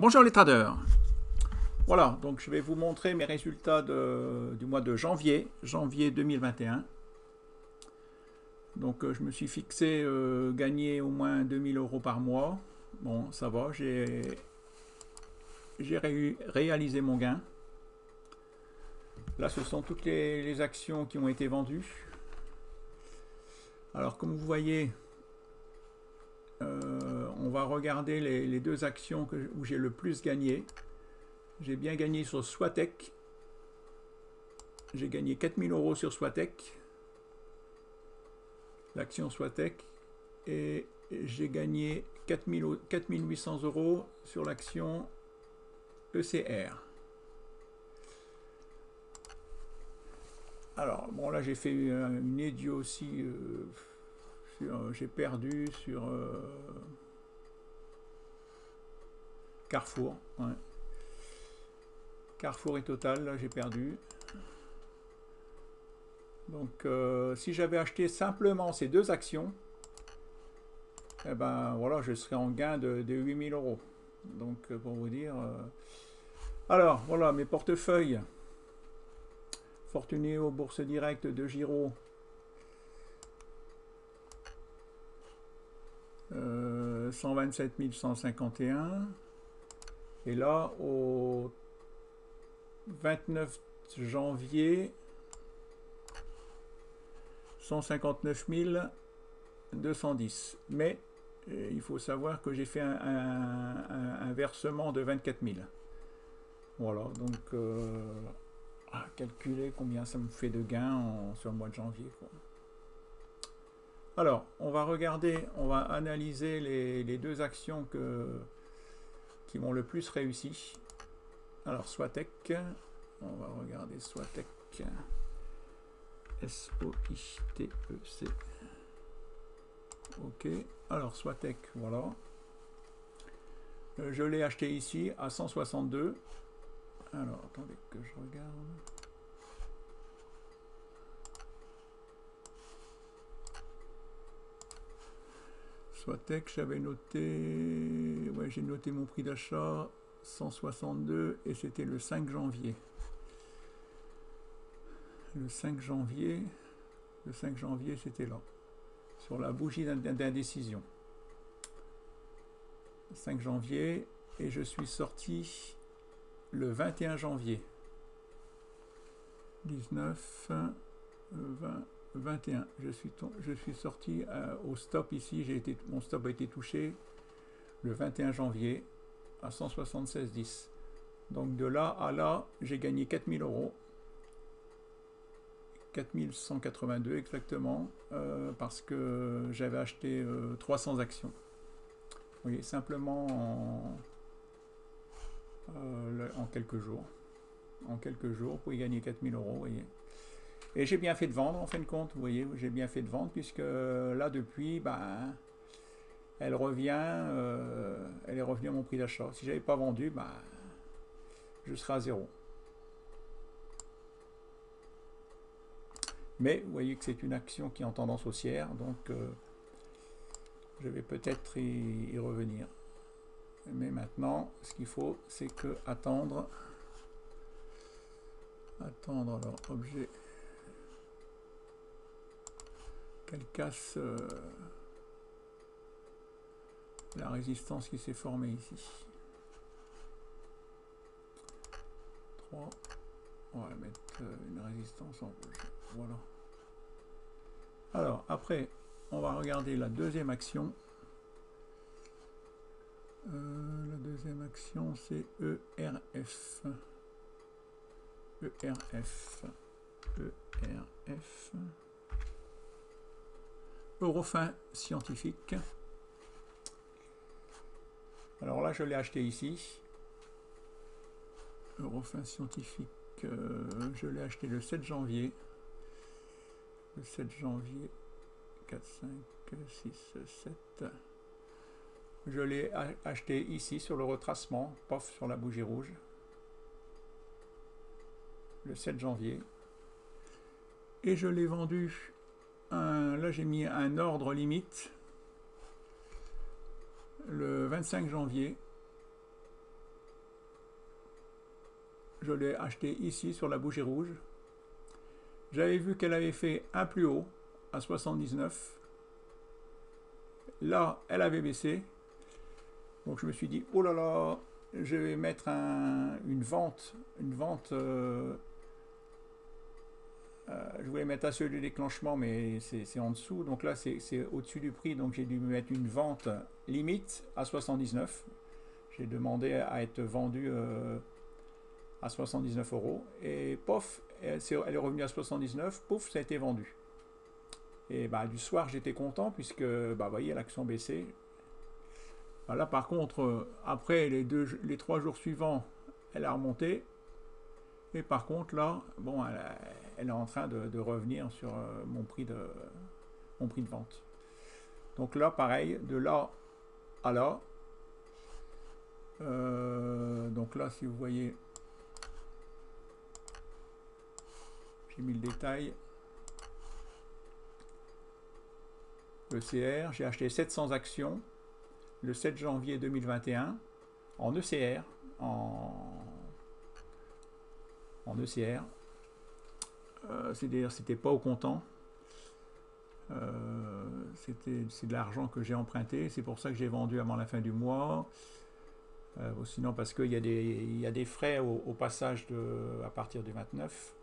Bonjour les traders. Voilà, donc je vais vous montrer mes résultats du mois de janvier 2021. Donc je me suis fixé gagner au moins 2000 euros par mois. Bon, ça va, j'ai réalisé mon gain. Là, ce sont toutes les actions qui ont été vendues. Alors, comme vous voyez, on va regarder les deux actions où j'ai le plus gagné. J'ai bien gagné sur Swatech. J'ai gagné 4000 euros sur Swatech, l'action Swatech, et j'ai gagné 4800 euros sur l'action ECR. Alors, bon, là j'ai fait une idiot aussi. J'ai perdu sur Carrefour. Ouais. Carrefour et Total, là j'ai perdu. Donc, si j'avais acheté simplement ces deux actions, eh ben voilà, je serais en gain de 8000 euros. Donc, pour vous dire. Alors, voilà, mes portefeuilles. Fortunéo, Bourse Directe de Giraud. 127 151. Et là, au 29 janvier, 159 210. Mais il faut savoir que j'ai fait un versement de 24 000. Voilà, donc calculer combien ça me fait de gains sur le mois de janvier, quoi. Alors, on va regarder, on va analyser les deux actions qui m'ont le plus réussi. Alors, Swatech, on va regarder Swatech, S-O-I-T-E-C. Ok, alors Swatech, voilà. Je l'ai acheté ici à 162. Alors, attendez que je regarde. Swatech, j'avais noté... Ouais, j'ai noté mon prix d'achat, 162, et c'était le 5 janvier. Le 5 janvier, c'était là, sur la bougie d'indécision. 5 janvier, et je suis sorti le 21 janvier. 19, 20, 21. Je suis sorti au stop ici. Mon stop a été touché le 21 janvier à 176,10. Donc de là à là, j'ai gagné 4000 euros. 4182 exactement, parce que j'avais acheté 300 actions. Vous voyez, simplement en quelques jours. En quelques jours, pour y gagner 4000 euros, vous voyez. Et j'ai bien fait de vendre, en fin de compte, vous voyez, j'ai bien fait de vendre, puisque là, depuis, ben, elle est revenue à mon prix d'achat. Si j'avais pas vendu, ben, je serais à zéro. Mais vous voyez que c'est une action qui est en tendance haussière, donc je vais peut-être y revenir. Mais maintenant, ce qu'il faut, c'est que attendre alors, objet, qu'elle casse la résistance qui s'est formée ici. 3. On va mettre une résistance en rouge. Voilà. Alors, après, on va regarder la deuxième action. La deuxième action, c'est ERF. ERF. Eurofin Scientifique. Alors là, je l'ai acheté ici. Eurofin Scientifique, je l'ai acheté le 7 janvier. Le 7 janvier, 4, 5, 6, 7. Je l'ai acheté ici sur le retracement, pof, sur la bougie rouge. Le 7 janvier. Et je l'ai vendu. Là, j'ai mis un ordre limite. Le 25 janvier. je l'ai acheté ici sur la bougie rouge. J'avais vu qu'elle avait fait un plus haut à 79. Là, elle avait baissé. Donc je me suis dit, oh là là, je vais mettre une vente. Je voulais mettre à seuil de déclenchement, mais c'est en dessous. Donc là, c'est au-dessus du prix. Donc j'ai dû mettre une vente limite à 79. J'ai demandé à être vendu à 79 euros. Et pof, elle est revenue à 79. Pouf, ça a été vendu. Et bah, du soir, j'étais content puisque, bah, vous voyez, l'action baissait. Là, par contre, après les 3 jours suivants, elle a remonté. Et par contre, là, bon, elle est en train de revenir sur mon prix de vente. Donc là, pareil, de là à là. Donc là, si vous voyez, j'ai mis le détail. Le CR, j'ai acheté 700 actions le 7 janvier 2021 en ECR, en ECR. C'est-à-dire c'était pas au comptant. C'est de l'argent que j'ai emprunté. C'est pour ça que j'ai vendu avant la fin du mois. Sinon parce qu'il y a des frais au passage à partir du 29.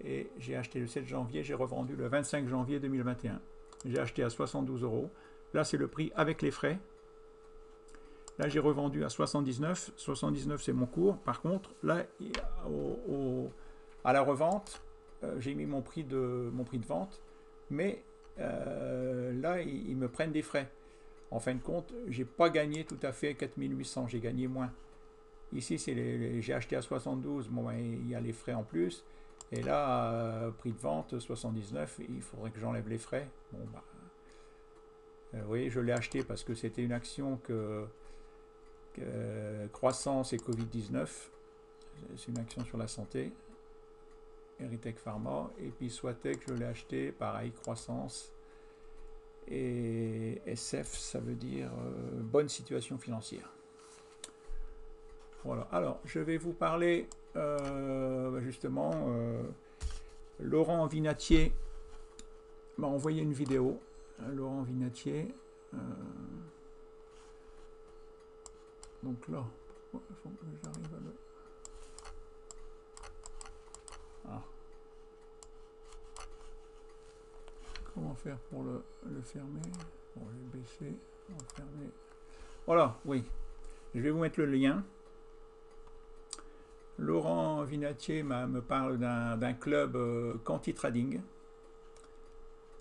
Et j'ai acheté le 7 janvier, j'ai revendu le 25 janvier 2021. J'ai acheté à 72 euros. Là, c'est le prix avec les frais. Là, j'ai revendu à 79. 79, c'est mon cours. Par contre, là, à la revente, j'ai mis mon prix de vente. Mais là, ils me prennent des frais. En fin de compte, j'ai pas gagné tout à fait 4800. J'ai gagné moins. Ici, j'ai acheté à 72. Bon, il y a les frais en plus. Et là, prix de vente 79, il faudrait que j'enlève les frais. Bon, bah, vous voyez, je l'ai acheté parce que c'était une action que croissance et Covid-19. C'est une action sur la santé. Eritech Pharma. Et puis Swatec, je l'ai acheté, pareil, croissance. Et SF, ça veut dire bonne situation financière. Voilà. Alors, je vais vous parler justement. Laurent Vinatier m'a envoyé une vidéo. Laurent Vinatier. Donc là, il faut que j'arrive à le. Ah. Comment faire pour le fermer? Bon, je vais baisser, on va fermer. Voilà, oui. Je vais vous mettre le lien. Laurent Vinatier me parle d'un club Quanti Trading.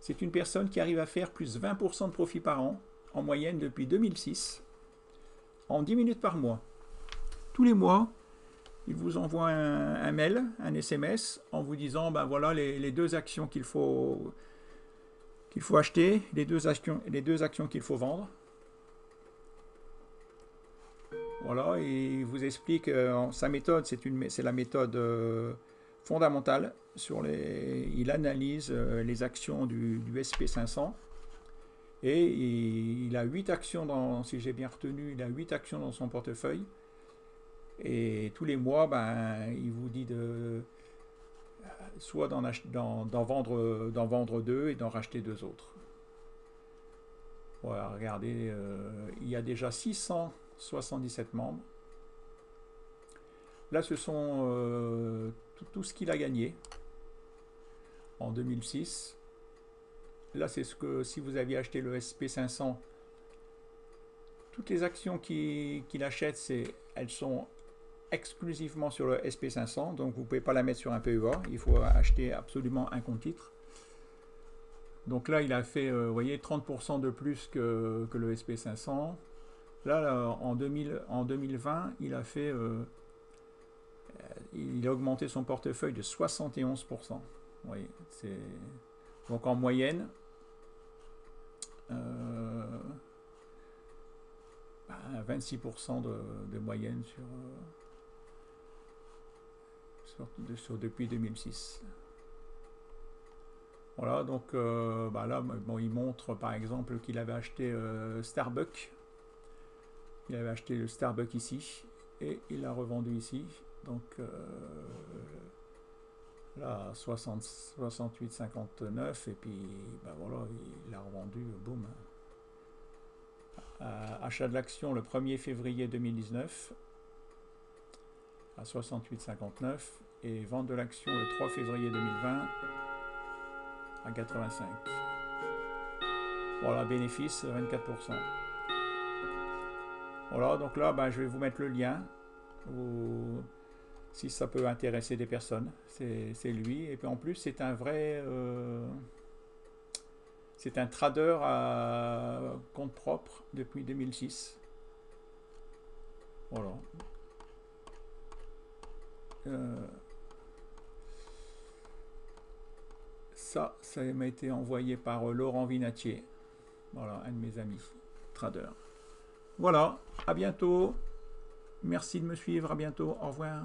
C'est une personne qui arrive à faire plus 20% de profit par an, en moyenne depuis 2006, en 10 minutes par mois. Tous les mois, il vous envoie un mail, un SMS, en vous disant, ben voilà les 2 actions qu'il faut acheter, les deux actions qu'il faut vendre. Voilà, et il vous explique sa méthode, c'est la méthode fondamentale. Il analyse les actions du SP500 et il a 8 actions, si j'ai bien retenu, il a 8 actions dans son portefeuille. Et tous les mois, ben, il vous dit soit d'en vendre 2 et d'en racheter 2 autres. Voilà, regardez, il y a déjà 677 membres. Là, ce sont tout ce qu'il a gagné en 2006. Là, c'est ce que si vous aviez acheté le SP500, toutes les actions qu'il achète, elles sont exclusivement sur le SP500, donc vous ne pouvez pas la mettre sur un PEA, il faut acheter absolument un compte titre. Donc là, il a fait, vous voyez, 30% de plus que le SP500. Là, en 2020, il a fait, il a augmenté son portefeuille de 71%. Vous voyez, donc en moyenne, 26% de moyenne depuis 2006. Voilà, donc là, bon, il montre par exemple qu'il avait acheté Starbucks. Il avait acheté le Starbucks ici et il l'a revendu ici. Donc là, 68,59 et puis ben voilà, il a revendu, boum. Achat de l'action le 1er février 2019 à 68,59 et vente de l'action le 3 février 2020 à 85. Voilà, bénéfice 24%. Voilà, donc là, ben, je vais vous mettre le lien si ça peut intéresser des personnes. C'est lui. Et puis en plus, c'est un vrai... c'est un trader à compte propre depuis 2006. Voilà. Ça m'a été envoyé par Laurent Vinatier. Voilà, un de mes amis, trader. Voilà, à bientôt. Merci de me suivre, à bientôt, au revoir.